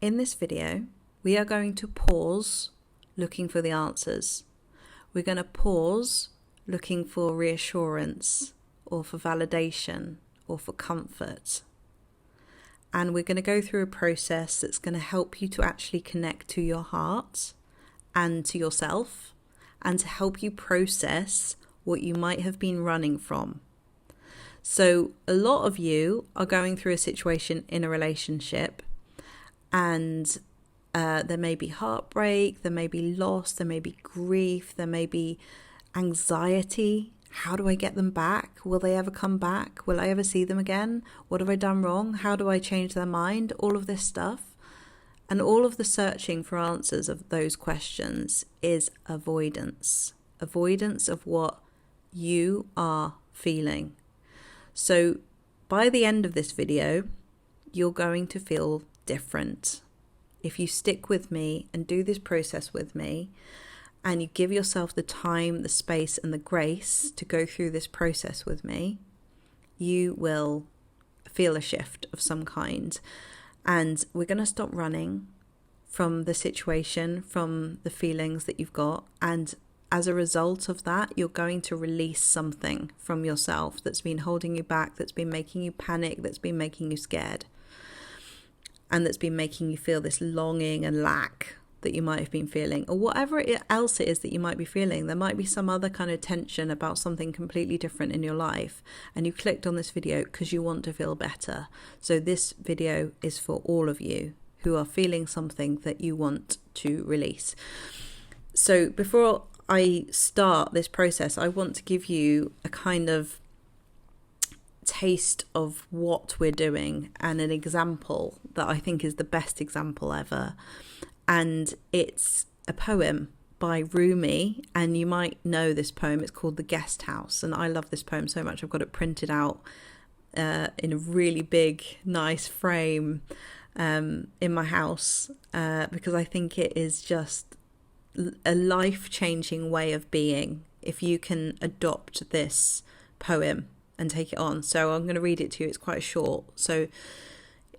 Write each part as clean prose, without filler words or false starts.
In this video, we are going to pause looking for the answers. We're going to pause looking for reassurance or for validation or for comfort. And we're going to go through a process that's going to help you to actually connect to your heart and to yourself and to help you process what you might have been running from. So a lot of you are going through a situation in a relationship, and there may be heartbreak, there may be loss, there may be grief, there may be anxiety. How do I get them back? Will they ever come back? Will I ever see them again? What have I done wrong? How do I change their mind? All of this stuff. And all of the searching for answers of those questions is avoidance. Avoidance of what you are feeling. So by the end of this video, you're going to feel different. If you stick with me and do this process with me, and you give yourself the time, the space, and the grace to go through this process with me, you will feel a shift of some kind. And we're going to stop running from the situation, from the feelings that you've got. And as a result of that, you're going to release something from yourself that's been holding you back, that's been making you panic, that's been making you scared, and that's been making you feel this longing and lack that you might have been feeling, or whatever else it is that you might be feeling. There might be some other kind of tension about something completely different in your life, and you clicked on this video because you want to feel better. So this video is for all of you who are feeling something that you want to release. So before I start this process, I want to give you a kind of taste of what we're doing and an example that I think is the best example ever. And it's a poem by Rumi, and you might know this poem. It's called The Guest House, and I love this poem so much. I've got it printed out in a really big, nice frame in my house because I think it is just a life-changing way of being if you can adopt this poem and take it on. So I'm going to read it to you. It's quite short. So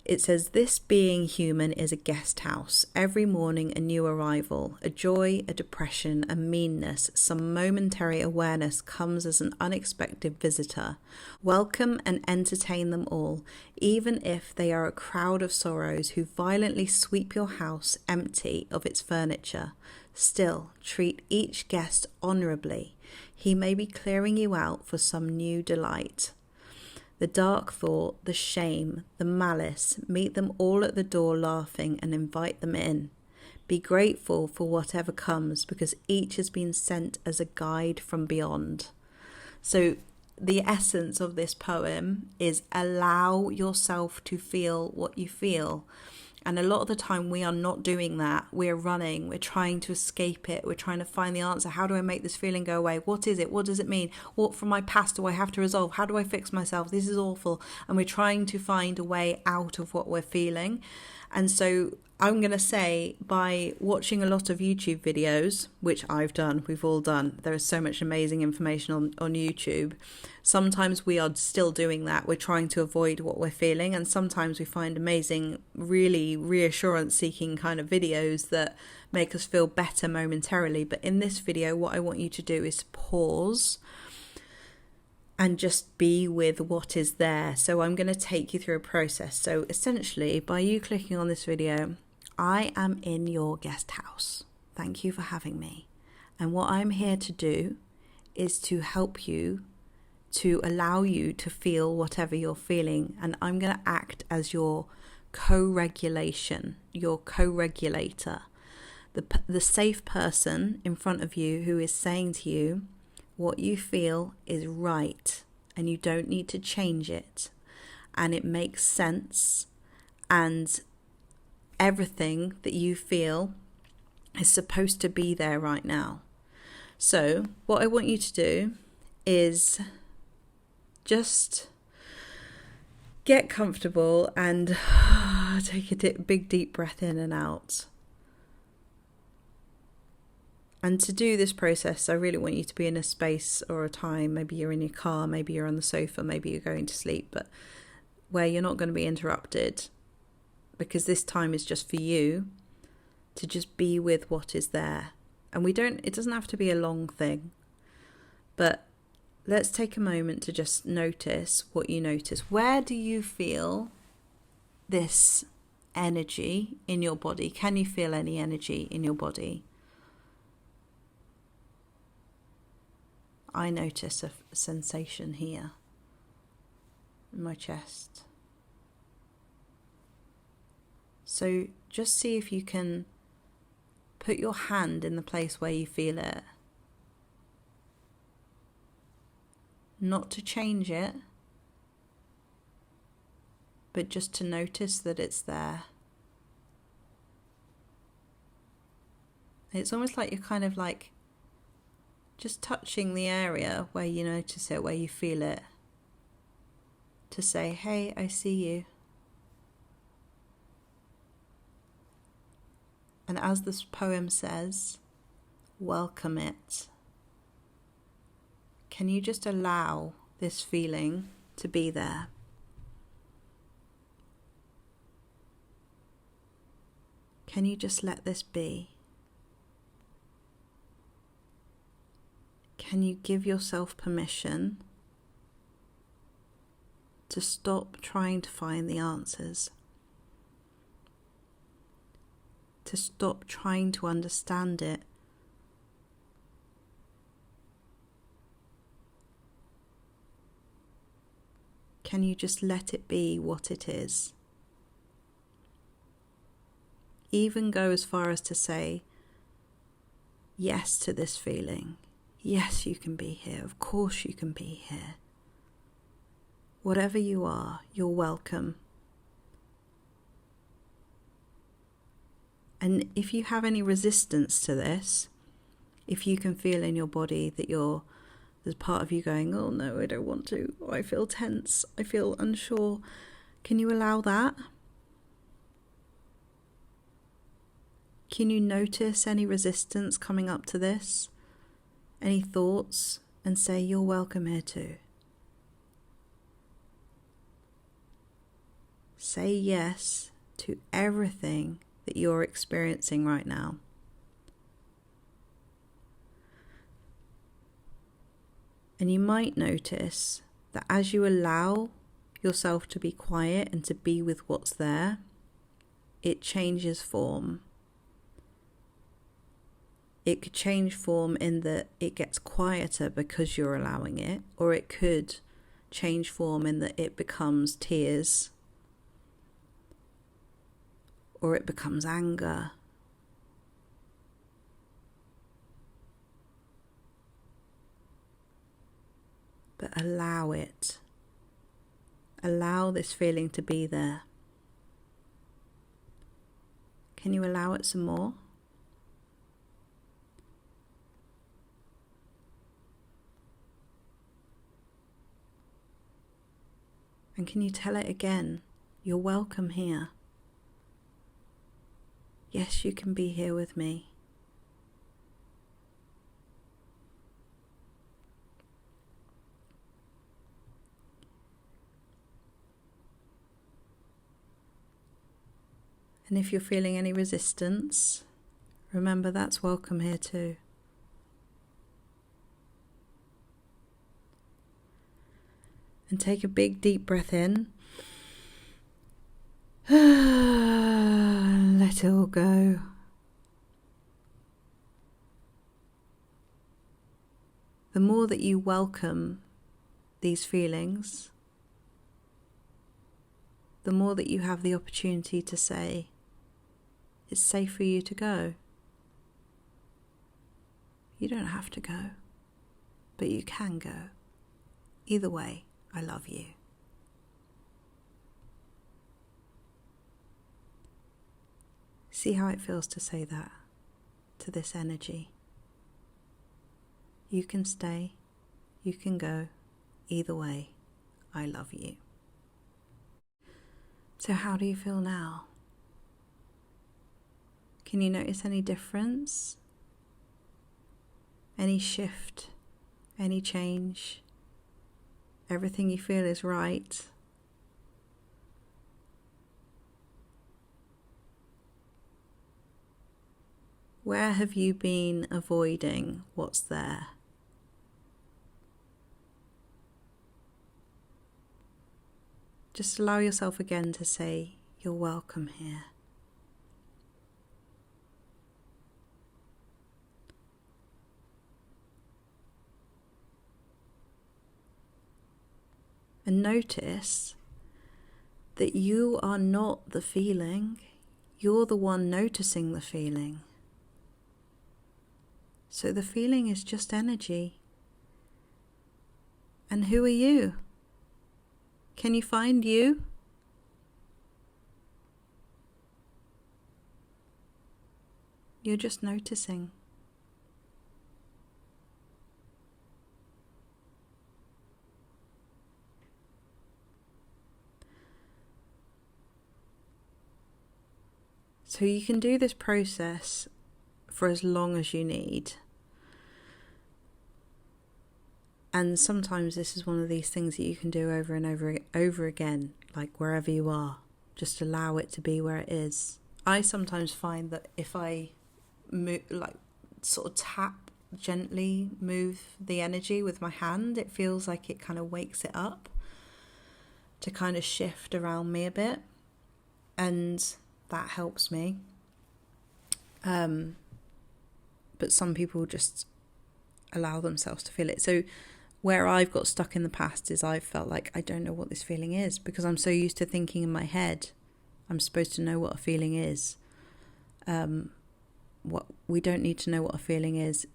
it says, "This being human is a guest house. Every morning a new arrival, a joy, a depression, a meanness, some momentary awareness comes as an unexpected visitor. Welcome and entertain them all, even if they are a crowd of sorrows who violently sweep your house empty of its furniture. Still, treat each guest honourably. He may be clearing you out for some new delight. The dark thought, the shame, the malice, meet them all at the door laughing and invite them in. Be grateful for whatever comes, because each has been sent as a guide from beyond." So the essence of this poem is allow yourself to feel what you feel. And a lot of the time we are not doing that. We're running. We're trying to escape it. We're trying to find the answer. How do I make this feeling go away? What is it? What does it mean? What from my past do I have to resolve? How do I fix myself? This is awful. And we're trying to find a way out of what we're feeling. And so I'm going to say, by watching a lot of YouTube videos, which I've done, we've all done, there is so much amazing information on YouTube. Sometimes we are still doing that. We're trying to avoid what we're feeling. And sometimes we find amazing, really reassurance seeking kind of videos that make us feel better momentarily. But in this video, what I want you to do is pause and just be with what is there. So I'm going to take you through a process. So essentially, by you clicking on this video, I am in your guest house. Thank you for having me. And what I'm here to do is to help you, to allow you to feel whatever you're feeling. And I'm going to act as your co-regulation, your co-regulator, the safe person in front of you who is saying to you, what you feel is right and you don't need to change it. And it makes sense, and everything that you feel is supposed to be there right now. So what I want you to do is just get comfortable and take a big deep breath in and out. And to do this process, I really want you to be in a space or a time, maybe you're in your car, maybe you're on the sofa, maybe you're going to sleep, but where you're not going to be interrupted, because this time is just for you to just be with what is there. And it doesn't have to be a long thing, but let's take a moment to just notice what you notice. Where do you feel this energy in your body? Can you feel any energy in your body? I notice a sensation here in my chest. So just see if you can put your hand in the place where you feel it. Not to change it, but just to notice that it's there. It's almost like you're kind of like just touching the area where you notice it, where you feel it, to say, hey, I see you. And as this poem says, welcome it. Can you just allow this feeling to be there? Can you just let this be? Can you give yourself permission to stop trying to find the answers? To stop trying to understand it? Can you just let it be what it is? Even go as far as to say yes to this feeling. Yes, you can be here. Of course you can be here. Whatever you are, you're welcome. And if you have any resistance to this, if you can feel in your body that there's part of you going, oh no, I don't want to, or I feel tense, I feel unsure, can you allow that? Can you notice any resistance coming up to this? Any thoughts? And say, you're welcome here too. Say yes to everything that you're experiencing right now. And you might notice that as you allow yourself to be quiet and to be with what's there, it changes form. It could change form in that it gets quieter because you're allowing it, or it could change form in that it becomes tears, or it becomes anger. But allow it. Allow this feeling to be there. Can you allow it some more? And can you tell it again? You're welcome here. Yes, you can be here with me. And if you're feeling any resistance, remember that's welcome here too. And take a big deep breath in. Let it all go. The more that you welcome these feelings, the more that you have the opportunity to say, it's safe for you to go. You don't have to go, but you can go. Either way, I love you. See how it feels to say that to this energy. You can stay, you can go. Either way, I love you. So how do you feel now? Can you notice any difference? Any shift? Any change? Everything you feel is right? Where have you been avoiding what's there? Just allow yourself again to say, you're welcome here. And notice that you are not the feeling, you're the one noticing the feeling. So the feeling is just energy. And who are you? Can you find you? You're just noticing. So you can do this process for as long as you need. And sometimes this is one of these things that you can do over and over again, like wherever you are. Just allow it to be where it is. I sometimes find that if I move, like sort of gently move the energy with my hand, it feels like it kind of wakes it up to kind of shift around me a bit. And that helps me. But some people just allow themselves to feel it. So where I've got stuck in the past is I've felt like I don't know what this feeling is, because I'm so used to thinking in my head I'm supposed to know what a feeling is. What we don't need to know what a feeling is,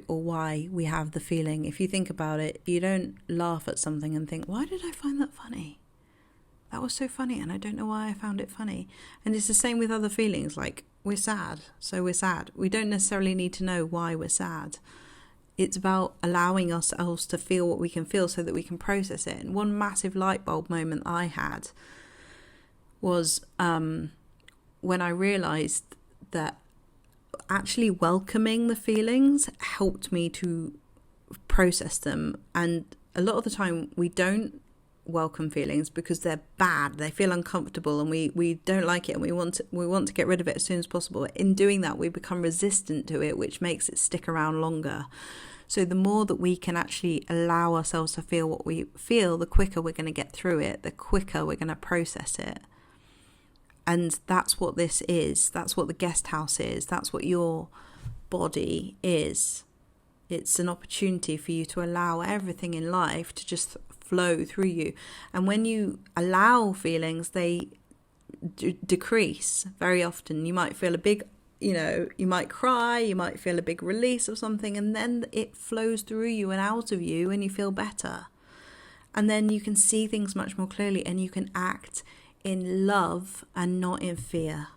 or why we have the feeling. If you think about it, you don't laugh at something and think, why did I find that funny? That was so funny, and I don't know why I found it funny. And it's the same with other feelings, like we're sad, so we're sad. We don't necessarily need to know why we're sad. It's about allowing ourselves to feel what we can feel so that we can process it. And one massive light bulb moment I had was when I realised that actually welcoming the feelings helped me to process them. And a lot of the time we don't welcome feelings because they're bad, they feel uncomfortable, and we don't like it, and we want to get rid of it as soon as possible. In doing that, we become resistant to it, which makes it stick around longer. So the more that we can actually allow ourselves to feel what we feel, the quicker we're going to get through it, the quicker we're going to process it. And that's what this is. That's what the guest house is. That's what your body is. It's an opportunity for you to allow everything in life to just flow through you. And when you allow feelings, they decrease very often. You might feel a big, you might cry, you might feel a big release of something, and then it flows through you and out of you, and you feel better. And then you can see things much more clearly, and you can act in love and not in fear.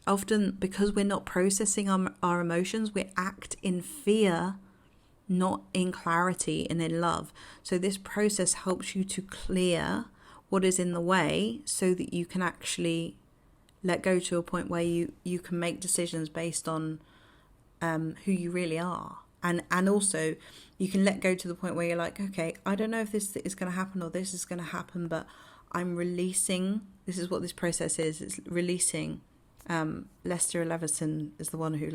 Often, because we're not processing our emotions, we act in fear, not in clarity and in love. So this process helps you to clear what is in the way so that you can actually let go to a point where you can make decisions based on who you really are. And also you can let go to the point where you're like, okay, I don't know if this is going to happen or this is going to happen, but I'm releasing. This is what this process is. It's releasing. Lester Levinson is the one who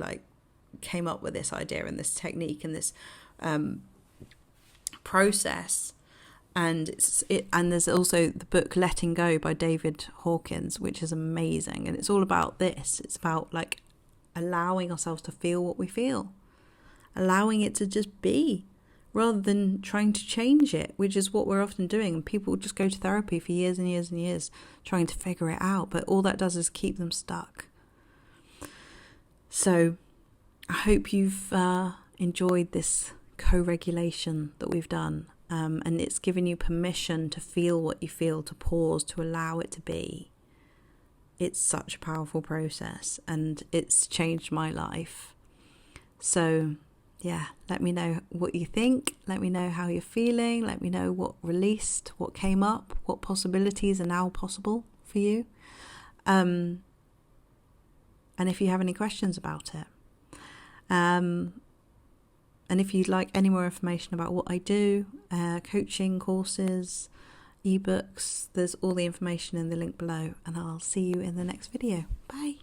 came up with this idea and this technique and this process. And and there's also the book Letting Go by David Hawkins, which is amazing. And it's all about this. It's about allowing ourselves to feel what we feel, allowing it to just be, rather than trying to change it, which is what we're often doing. People just go to therapy for years and years and years trying to figure it out, but all that does is keep them stuck. So I hope you've enjoyed this co-regulation that we've done, and it's given you permission to feel what you feel, to pause, to allow it to be. It's such a powerful process, and it's changed my life. So yeah, let me know what you think. Let me know how you're feeling. Let me know what released, what came up, what possibilities are now possible for you. And if you have any questions about it. And if you'd like any more information about what I do, coaching, courses, ebooks, there's all the information in the link below. And I'll see you in the next video. Bye.